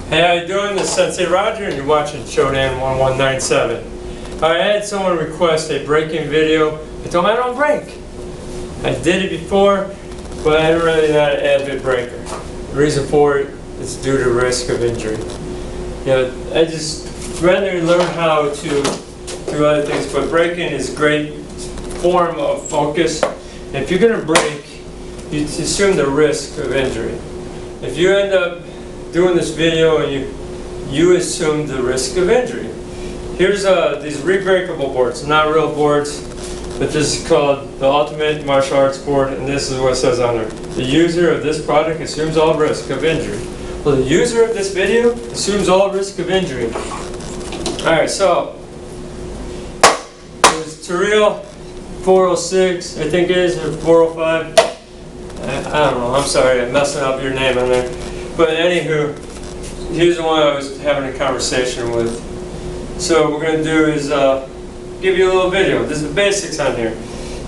Hey, how you doing? This is Sensei Roger and you're watching Shodan 1197. I had someone request a break-in video. I told them I don't break. I did it before, but I'm really not an avid breaker. The reason for it is due to risk of injury. You know, I just rather learn how to do other things, but breaking is a great form of focus. And if you're going to break, you assume the risk of injury. If you end up doing this video and you assume the risk of injury. Here's these rebreakable boards, not real boards, but this is called the Ultimate Martial Arts Board, and this is what it says on there. The user of this product assumes all risk of injury. Well, the user of this video assumes all risk of injury. Alright, so there's Terrell 406, I think it is, or 405. I don't know, I'm sorry, I'm messing up your name on there. But anywho, here's the one I was having a conversation with. So what we're going to do is give you a little video. This is the basics on here.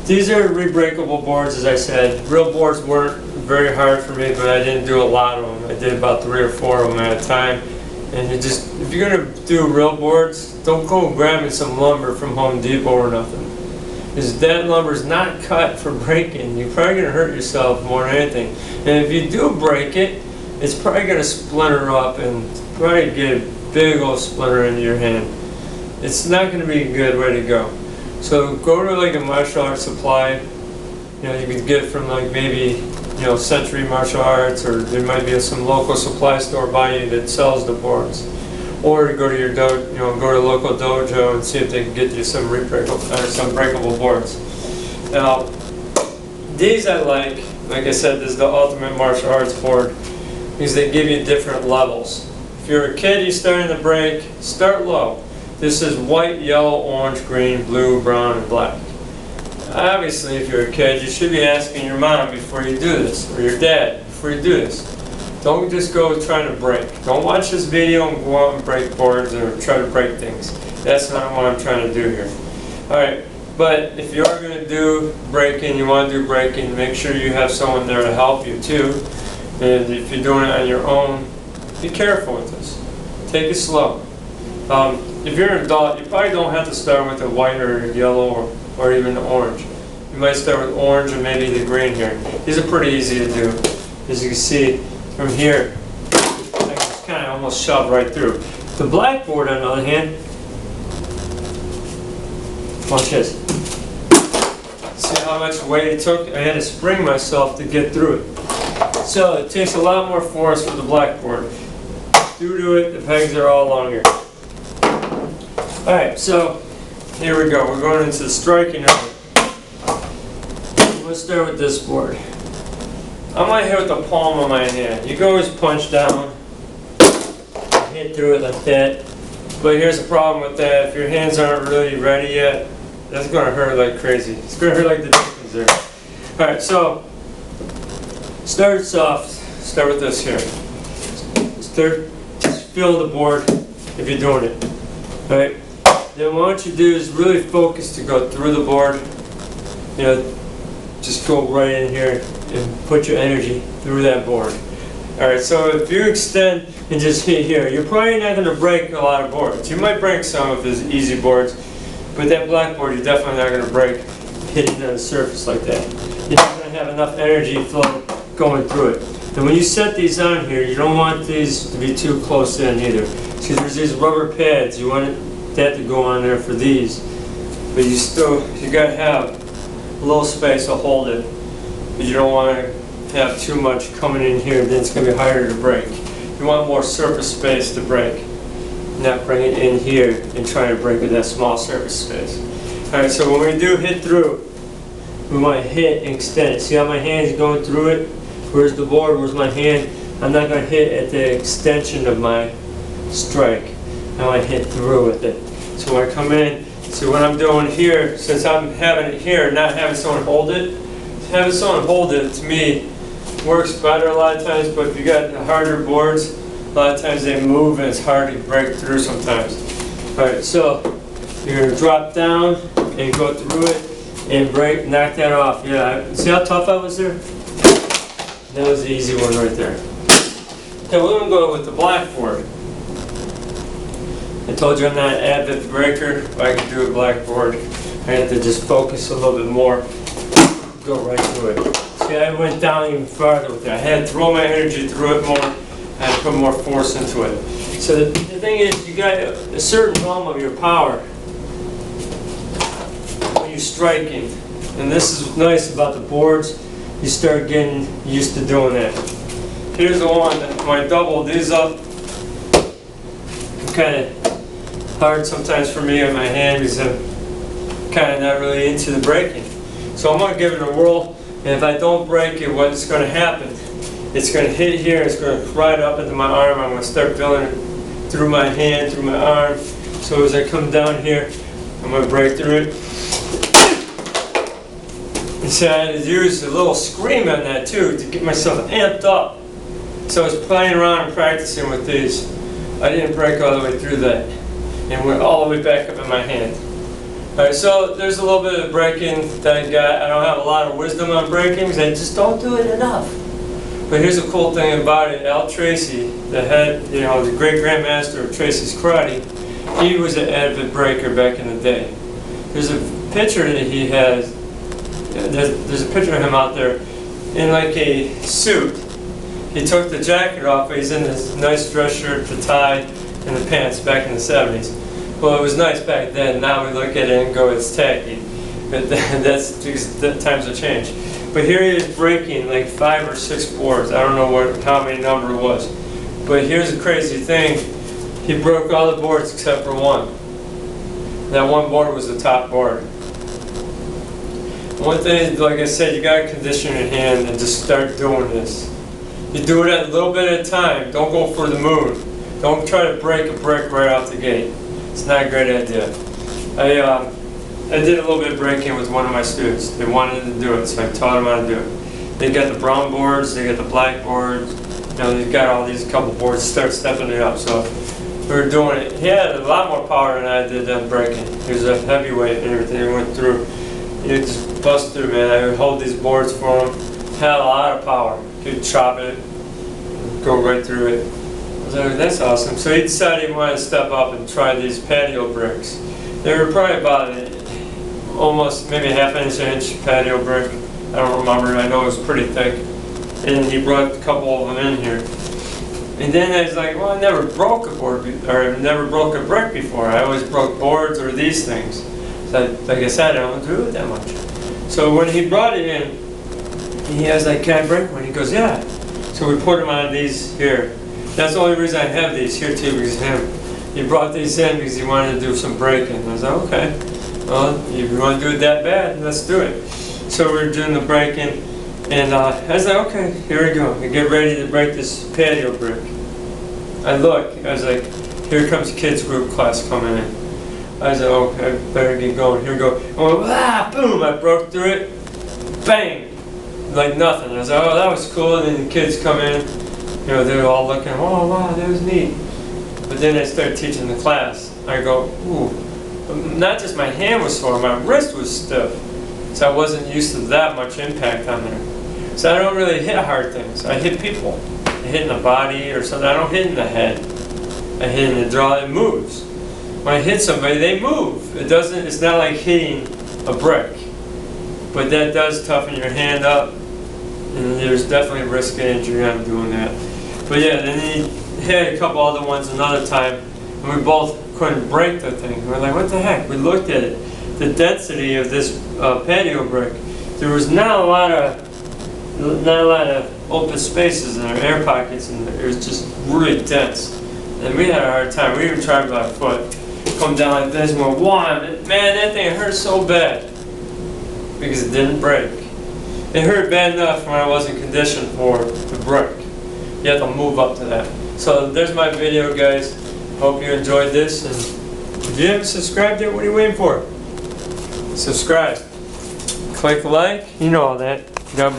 These are rebreakable boards, as I said. Real boards weren't very hard for me, but I didn't do a lot of them. I did about 3 or 4 of them at a time. And if you're going to do real boards, don't go grabbing some lumber from Home Depot or nothing. Because that lumber is not cut for breaking. You're probably going to hurt yourself more than anything. And if you do break it, it's probably going to splinter up and probably get a big old splinter into your hand. It's not going to be a good way to go. So go to like a martial arts supply. You know, you can get from like maybe, you know, Century Martial Arts, or there might be some local supply store by you that sells the boards. Or go to your go to a local dojo and see if they can get you some breakable boards. Now, these I like I said, this is the Ultimate Martial Arts Board, because they give you different levels. If you're a kid, you're starting to break, start low. This is white, yellow, orange, green, blue, brown, and black. Obviously, if you're a kid, you should be asking your mom before you do this, or your dad before you do this. Don't just go trying to break. Don't watch this video and go out and break boards or try to break things. That's not what I'm trying to do here. Alright, but if you are going to do breaking, you want to do breaking, make sure you have someone there to help you too. And if you're doing it on your own, be careful with this. Take it slow. If you're an adult, you probably don't have to start with the white or yellow or even the orange. You might start with orange and maybe the green here. These are pretty easy to do. As you can see from here, I can just kind of almost shove right through. The blackboard, on the other hand, watch this. See how much weight it took? I had to spring myself to get through it. So it takes a lot more force for the blackboard. Due to it, the pegs are all longer. Alright, so here we go. We're going into the striking of it. Let's start with this board. I'm going to hit with the palm of my hand. You can always punch down, hit through it like that. But here's the problem with that. If your hands aren't really ready yet, that's going to hurt like crazy. It's going to hurt like the dickens there. Alright, so start soft. Start with this here. Just feel the board if you're doing it. Alright. Then what you do is really focus to go through the board. You know, just go right in here and put your energy through that board. Alright, so if you extend and just hit here, you're probably not going to break a lot of boards. You might break some of his easy boards, but that blackboard you're definitely not going to break hitting on the surface like that. You're not going to have enough energy flow going through it. And when you set these on here, you don't want these to be too close in either. See, there's these rubber pads. You want that to go on there for these, but you got to have a little space to hold it. But you don't want to have too much coming in here, then it's going to be harder to break. You want more surface space to break, not bring it in here and try to break with that small surface space. Alright, so when we do hit through, we want to hit and extend it. See how my hand's going through it? Where's the board? Where's my hand? I'm not going to hit at the extension of my strike. I want to hit through with it. So when I come in, see what I'm doing here, since I'm having it here, not having someone hold it, having someone hold it, to me, works better a lot of times, but if you got harder boards, a lot of times they move and it's hard to break through sometimes. Alright, so you're going to drop down and go through it and break, knock that off. Yeah, see how tough I was there? That was the easy one right there. Okay, we're gonna go with the blackboard. I told you I'm not an avid breaker, but I can do a blackboard. I have to just focus a little bit more, go right through it. See, I went down even farther with it. I had to throw my energy through it more. I had to put more force into it. So the thing is, you got a certain realm of your power when you're striking. And this is nice about the boards. You start getting used to doing that. Here's the one that when I double these up, kind of hard sometimes for me on my hand because I'm kind of not really into the braking. So I'm going to give it a whirl, and if I don't break it, what's going to happen? It's going to hit here, it's going to ride up into my arm. I'm going to start feeling it through my hand, through my arm. So as I come down here, I'm going to break through it. And so I had to use a little scream on that too to get myself amped up. So I was playing around and practicing with these. I didn't break all the way through that and went all the way back up in my hand. Alright, so there's a little bit of braking that I got. I don't have a lot of wisdom on braking because I just don't do it enough. But here's the cool thing about it. Al Tracy, the head, the great grandmaster of Tracy's Karate, he was an avid breaker back in the day. There's a picture that he has, there's a picture of him out there in like a suit. He took the jacket off, but he's in this nice dress shirt, the tie, and the pants back in the 70s. Well, it was nice back then. Now we look at it and go, it's tacky. But that's because the times have changed. But here he is breaking like 5 or 6 boards. I don't know how many number it was. But here's the crazy thing. He broke all the boards except for one. That one board was the top board. One thing, like I said, you got to condition your hand and just start doing this. You do it a little bit at a time. Don't go for the moon. Don't try to break a brick right off the gate. It's not a great idea. I did a little bit of breaking with one of my students. They wanted to do it, so I taught them how to do it. They got the brown boards, they got the black boards. They've got all these couple boards. Start stepping it up. So we were doing it. He had a lot more power than I did on breaking. He was a heavyweight and everything. He went through. He would just bust through, man. I would hold these boards for him. Had a lot of power. He'd chop it, go right through it. I was like, that's awesome. So he decided he wanted to step up and try these patio bricks. They were probably about almost maybe half inch patio brick. I don't remember. I know it was pretty thick. And he brought a couple of them in here. And then I was like, well, I never broke a board or never broke a brick before. I always broke boards or these things. So like I said, I don't do it that much. So when he brought it in, he was like, can I break one? He goes, yeah. So we put him on these here. That's the only reason I have these here too, because he brought these in because he wanted to do some breaking. I was like, okay, well, if you want to do it that bad, let's do it. So we were doing the breaking, and I was like, okay, here we go. We get ready to break this patio brick. I look, I was like, here comes kids group class coming in. I was like, okay, I better get going. Here we go. I went, ah, boom, I broke through it, bang. Like nothing. I was like, oh, that was cool. And then the kids come in, they're all looking, oh, wow, that was neat. But then I started teaching the class. I go, ooh, not just my hand was sore, my wrist was stiff. So I wasn't used to that much impact on there. So I don't really hit hard things. I hit people. I hit in the body or something. I don't hit in the head. I hit in the jaw. It moves. When I hit somebody, they move. It's not like hitting a brick. But that does toughen your hand up. And there's definitely a risk of injury on doing that. But yeah, then he had a couple other ones another time, and we both couldn't break the thing. We were like, what the heck? We looked at it. The density of this patio brick, there was not a lot of open spaces in there, air pockets, and it was just really dense. And we had a hard time. We even tried by foot. Come down like this and went, wow, man, that thing hurt so bad because it didn't break. It hurt bad enough when I wasn't conditioned for the brick. You have to move up to that. So there's my video, guys. Hope you enjoyed this. And if you haven't subscribed yet, what are you waiting for? Subscribe. Click like. You know all that. God bless.